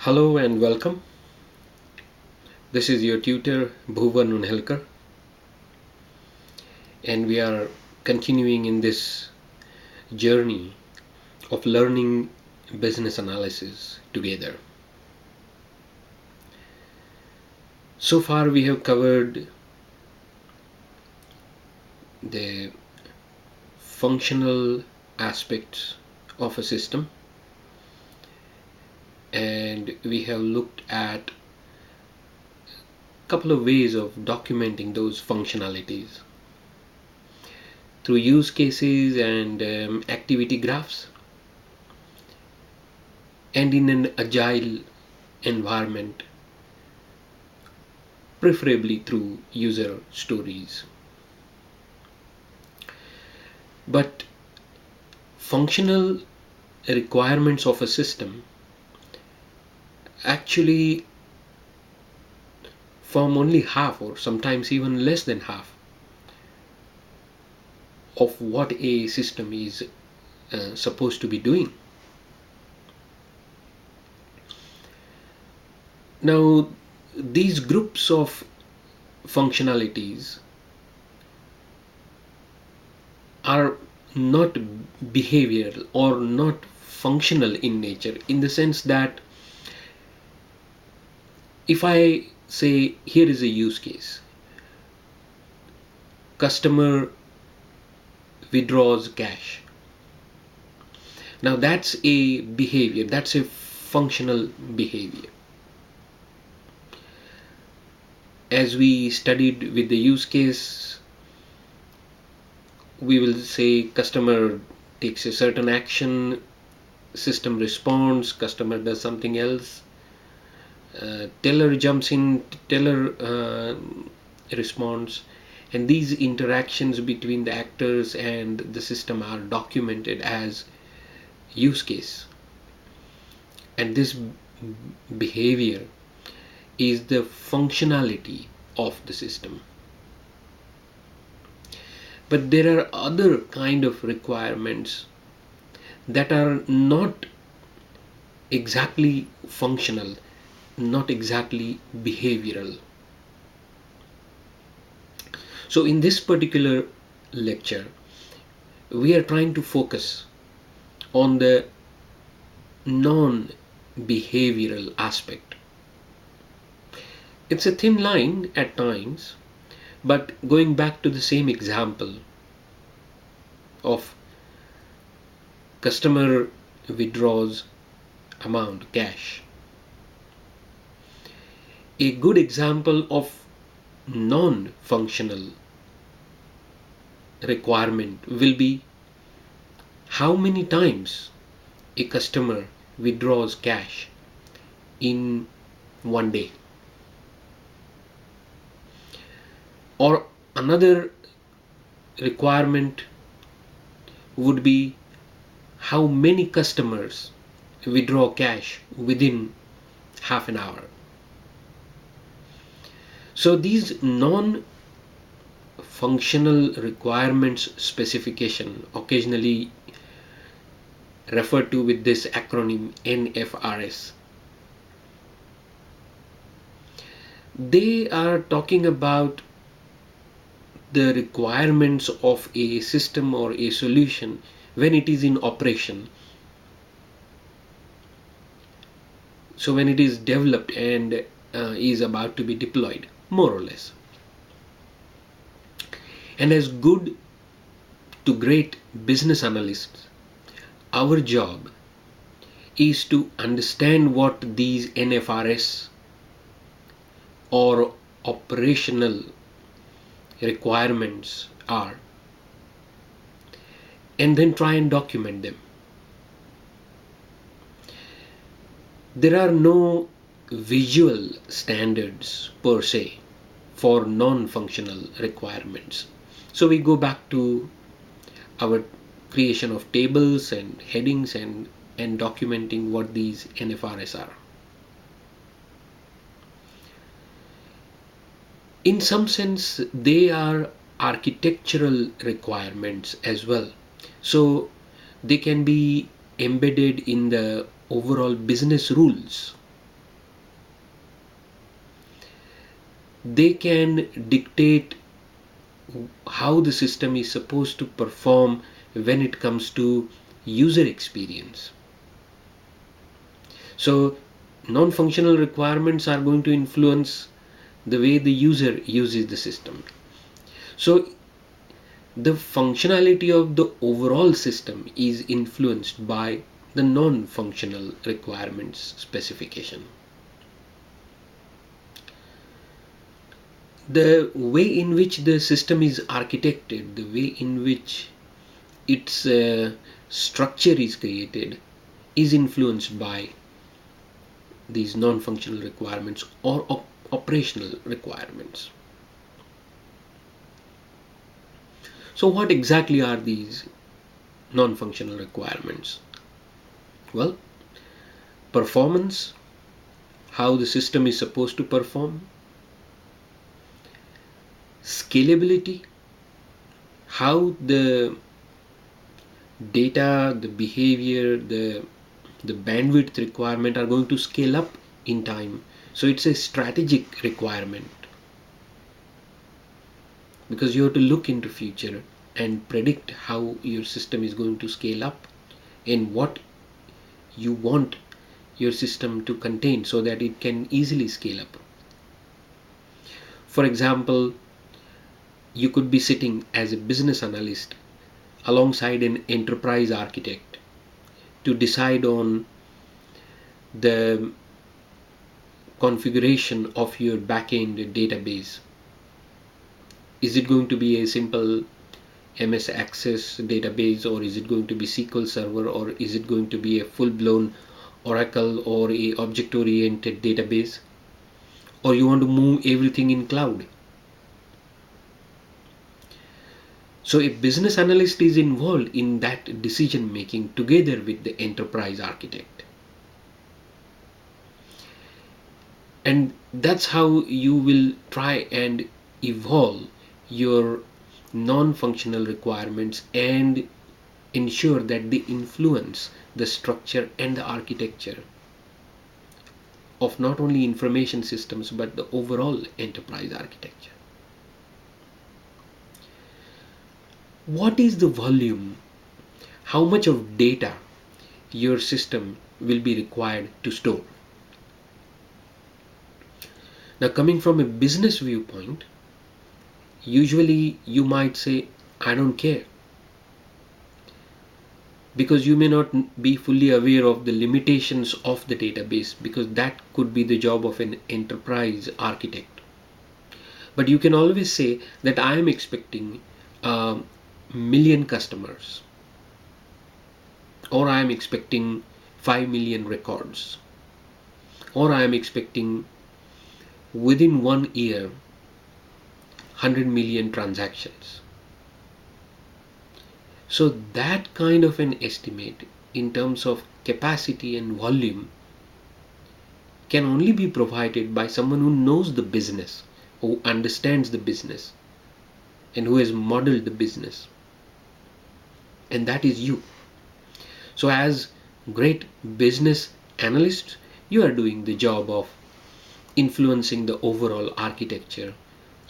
Hello and welcome. This is your tutor Bhuvan Unhelkar, and we are continuing in this journey of learning business analysis together. So far we have covered the functional aspects of a system, and we have looked at a couple of ways of documenting those functionalities through use cases and activity graphs, and in an agile environment, preferably through user stories. But functional requirements of a system actually form only half, or sometimes even less than half, of what a system is supposed to be doing. Now, these groups of functionalities are not behavioral or not functional in nature, in the sense that if I say here is a use case, customer withdraws cash. Now that's a behavior, that's a functional behavior. As we studied with the use case, we will say customer takes a certain action, system responds, customer does something else, teller jumps in, teller responds, and these interactions between the actors and the system are documented as use case. And this behavior is the functionality of the system. But there are other kind of requirements that are not exactly functional, not exactly behavioral. So in this particular lecture, we are trying to focus on the non-behavioral aspect. It's a thin line at times, but going back to the same example of customer withdraws amount cash, a good example of non-functional requirement will be how many times a customer withdraws cash in one day. Or another requirement would be how many customers withdraw cash within half an hour. So these non-functional requirements specification, occasionally referred to with this acronym NFRS, they are talking about the requirements of a system or a solution when it is in operation. So when it is developed and is about to be deployed, more or less. And as good to great business analysts, our job is to understand what these NFRS or operational requirements are, and then try and document them. There are no visual standards per se for non-functional requirements. So we go back to our creation of tables and headings and documenting what these NFRS are. In some sense, they are architectural requirements as well. So they can be embedded in the overall business rules they can dictate how the system is supposed to perform when it comes to user experience. So non-functional requirements are going to influence the way the user uses the system. So the functionality of the overall system is influenced by the non-functional requirements specification. The way in which the system is architected, the way in which its structure is created, is influenced by these non-functional requirements or operational requirements. So what exactly are these non-functional requirements? Well, performance, how the system is supposed to perform. Scalability, how the data, the behavior, the bandwidth requirement are going to scale up in time. So it's a strategic requirement, because you have to look into future and predict how your system is going to scale up and what you want your system to contain so that it can easily scale up. For example, you could be sitting as a business analyst alongside an enterprise architect to decide on the configuration of your backend database. Is it going to be a simple MS Access database, or is it going to be SQL Server, or is it going to be a full-blown Oracle or a object-oriented database, or you want to move everything in cloud? So a business analyst is involved in that decision making together with the enterprise architect. And that's how you will try and evolve your non-functional requirements and ensure that they influence the structure and the architecture of not only information systems but the overall enterprise architecture. What is the volume? How much of data your system will be required to store? Now, coming from a business viewpoint, usually you might say, I don't care, because you may not be fully aware of the limitations of the database, because that could be the job of an enterprise architect. But you can always say that I am expecting 1,000,000 customers, or I am expecting 5 million records, or I am expecting within 1 year 100 million transactions. So that kind of an estimate in terms of capacity and volume can only be provided by someone who knows the business, who understands the business, and who has modeled the business. And that is you. So as great business analysts, you are doing the job of influencing the overall architecture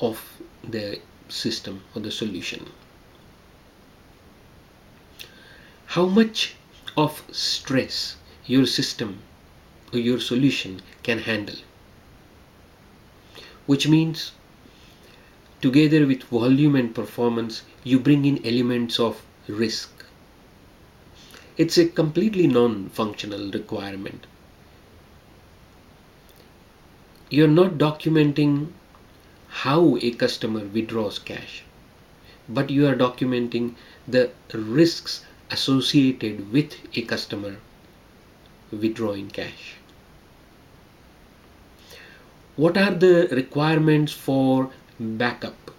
of the system or the solution. How much of stress your system or your solution can handle, which means together with volume and performance, you bring in elements of risk. It's a completely non-functional requirement. You're not documenting how a customer withdraws cash, but you are documenting the risks associated with a customer withdrawing cash. What are the requirements for backup?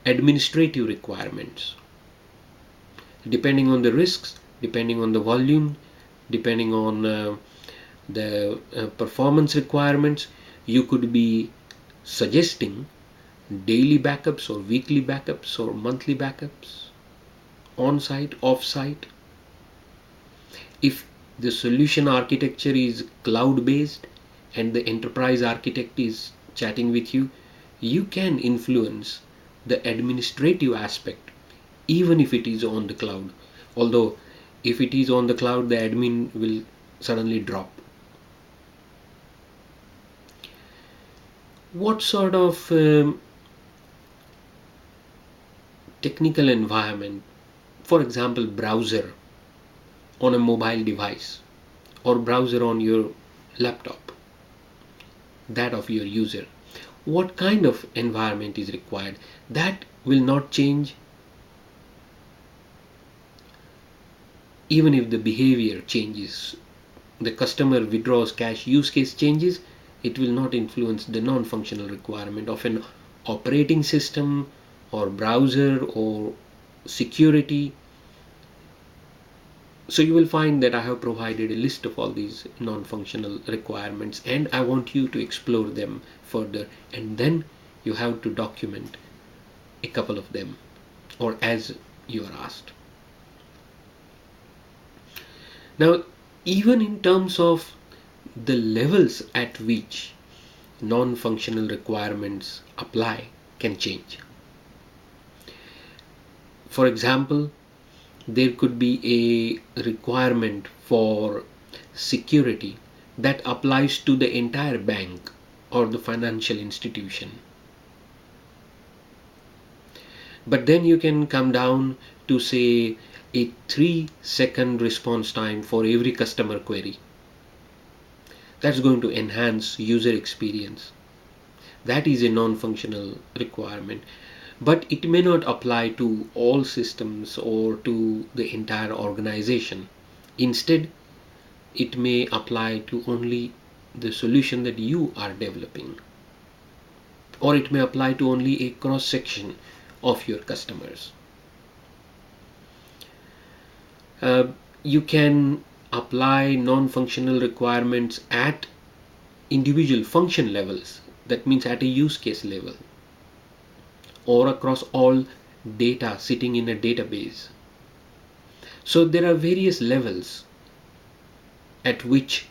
Administrative requirements. Depending on the risks, depending on the volume, depending on the performance requirements, you could be suggesting daily backups or weekly backups or monthly backups, on-site, off-site. If the solution architecture is cloud-based and the enterprise architect is chatting with you, you can influence the administrative aspect even if it is on the cloud. Although if it is on the cloud, the admin will suddenly drop. What sort of technical environment, for example browser on a mobile device or browser on your laptop, that of your user, what kind of environment is required? That will not change even if the behavior changes. The customer withdraws cash use case changes, it will not influence the non-functional requirement of an operating system or browser or security. So you will find that I have provided a list of all these non-functional requirements, and I want you to explore them further, and then you have to document a couple of them, or as you are asked. Now, even in terms of the levels at which non-functional requirements apply can change. For example, there could be a requirement for security that applies to the entire bank or the financial institution. But then you can come down to say a 3-second response time for every customer query. That's going to enhance user experience. That is a non-functional requirement, but it may not apply to all systems or to the entire organization. Instead, it may apply to only the solution that you are developing, or it may apply to only a cross section of your customers. You can apply non-functional requirements at individual function levels, that means at a use case level, or across all data sitting in a database. So there are various levels at which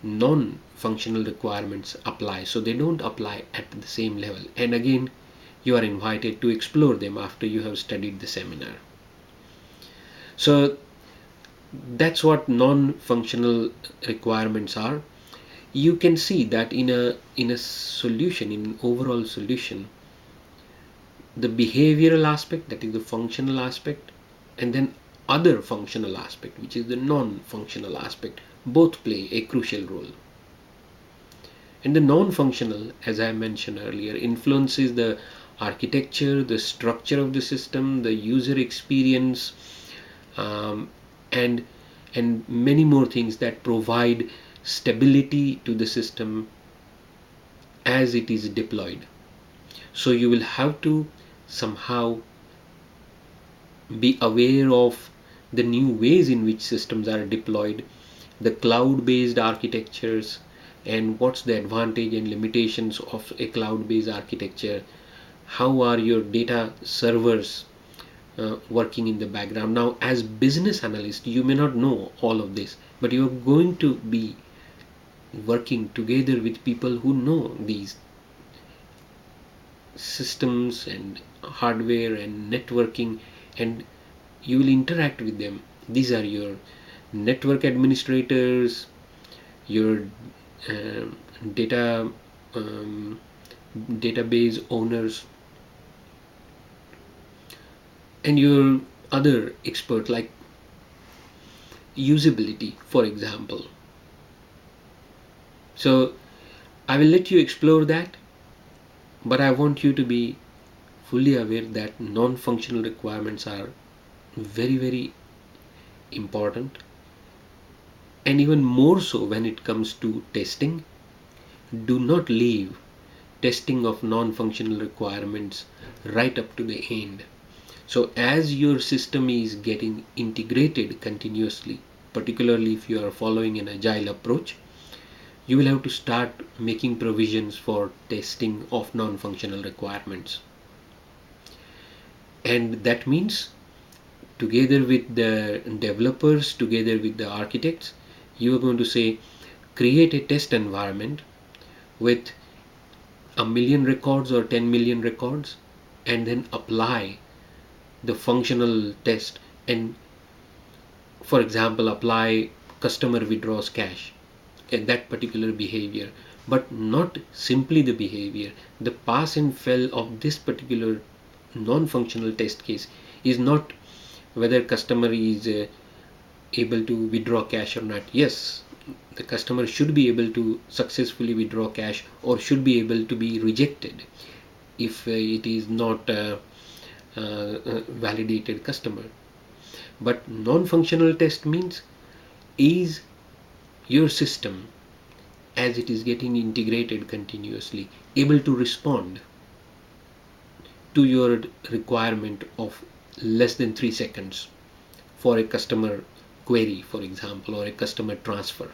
non-functional requirements apply, so they don't apply at the same level, and again you are invited to explore them after you have studied the seminar. So that's what non-functional requirements are. You can see that in a solution, in an overall solution, the behavioral aspect, that is the functional aspect, and then other functional aspect, which is the non-functional aspect, both play a crucial role. And the non-functional, as I mentioned earlier, influences the architecture, the structure of the system, the user experience, and many more things that provide stability to the system as it is deployed. So you will have to somehow be aware of the new ways in which systems are deployed, the cloud-based architectures, and what's the advantage and limitations of a cloud-based architecture. How are your data servers working in the background? Now, as business analyst, you may not know all of this, but you are going to be working together with people who know these systems and hardware and networking, and you will interact with them. These are your network administrators, your database owners, and your other expert like usability, for example. So I will let you explore that, but I want you to be fully aware that non-functional requirements are very, very important, and even more so when it comes to testing. Do not leave testing of non-functional requirements right up to the end. So as your system is getting integrated continuously, particularly if you are following an agile approach, you will have to start making provisions for testing of non-functional requirements. And that means, together with the developers, together with the architects, you are going to say, create a test environment with 1 million records or 10 million records, and then apply the functional test, and for example apply customer withdraws cash and that particular behavior, but not simply the behavior. The pass and fail of this particular non-functional test case is not whether customer is able to withdraw cash or not. Yes, the customer should be able to successfully withdraw cash or should be able to be rejected if it is not validated customer. But non-functional test means, is your system, as it is getting integrated continuously, able to respond to your requirement of less than 3 seconds for a customer query, for example, or a customer transfer.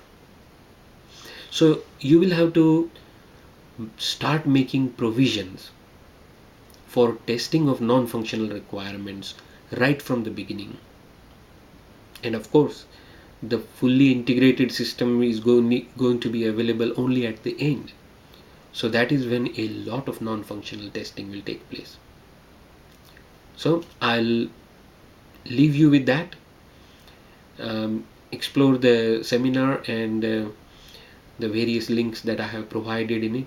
So you will have to start making provisions for testing of non-functional requirements right from the beginning. And of course, the fully integrated system is going to be available only at the end. So that is when a lot of non-functional testing will take place. So I'll leave you with that. Explore the seminar and the various links that I have provided in it,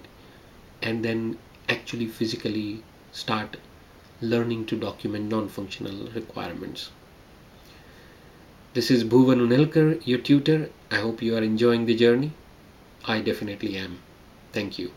and then actually physically start learning to document non-functional requirements. This is Bhuvan Unelkar, your tutor. I hope you are enjoying the journey. I definitely am. Thank you.